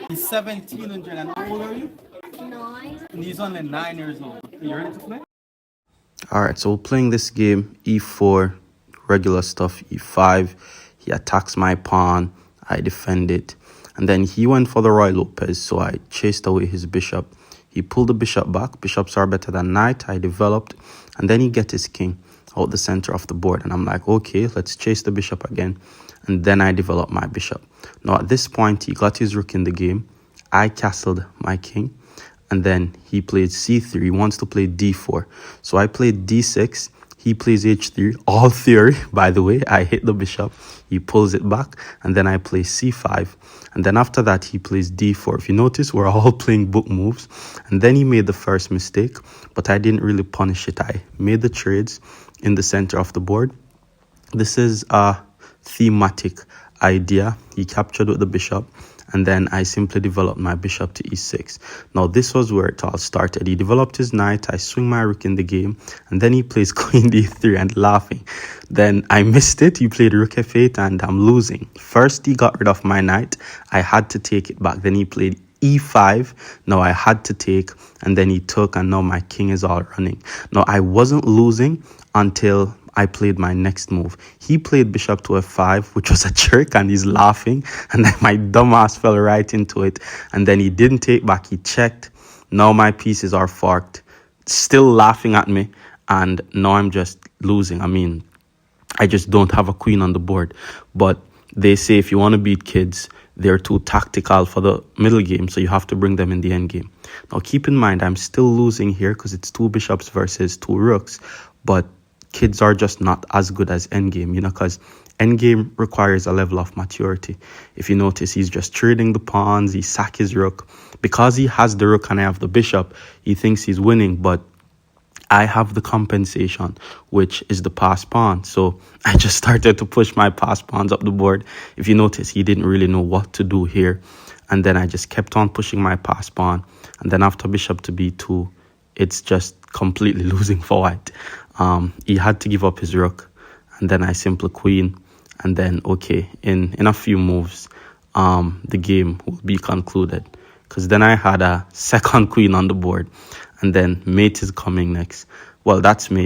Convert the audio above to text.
He's 17 and how old are you? 9. And he's only 9 years old. Are you ready to play? Alright, so we're playing this game, e4, regular stuff, e5. He attacks my pawn, I defend it. And then he went for the Roy Lopez, so I chased away his bishop. He pulled the bishop back. Bishops are better than knight, I developed. And then he get his king out the center of the board. And I'm like, okay, let's chase the bishop again. And then I develop my bishop. Now, at this point, he got his rook in the game. I castled my king. And then he played c3. He wants to play d4. So I played d6. He plays h3. All theory, by the way. I hit the bishop. He pulls it back. And then I play c5. And then after that, he plays d4. If you notice, we're all playing book moves. And then he made the first mistake. But I didn't really punish it. I made the trades in the center of the board. This is a thematic idea. He captured with the bishop. And then I simply developed my bishop to e6. Now, this was where it all started. He developed his knight. I swing my rook in the game. And then he plays queen d3 and laughing. Then I missed it. He played rook f8 and I'm losing. First, he got rid of my knight. I had to take it back. Then he played e5. Now I had to take. And then he took. And now my king is all running. Now, I wasn't losing until I played my next move. He played bishop to f5, which was a trick, and he's laughing. And then my dumbass fell right into it. And then he didn't take back. He checked. Now my pieces are forked. Still laughing at me. And now I'm just losing. I mean, I just don't have a queen on the board. But they say if you want to beat kids, they're too tactical for the middle game, so you have to bring them in the end game. Now, keep in mind, I'm still losing here because it's 2 bishops versus 2 rooks. But kids are just not as good as endgame, because endgame requires a level of maturity. If you notice, he's just trading the pawns, he sack his rook. Because he has the rook and I have the bishop, he thinks he's winning, but I have the compensation, which is the passed pawn. So I just started to push my passed pawns up the board. If you notice, he didn't really know what to do here. And then I just kept on pushing my passed pawn. And then after bishop to b2, it's just completely losing for white. He had to give up his rook, and then I simply queen, and then okay, in a few moves, the game will be concluded. Because then I had a second queen on the board, and then mate is coming next. Well, that's mate.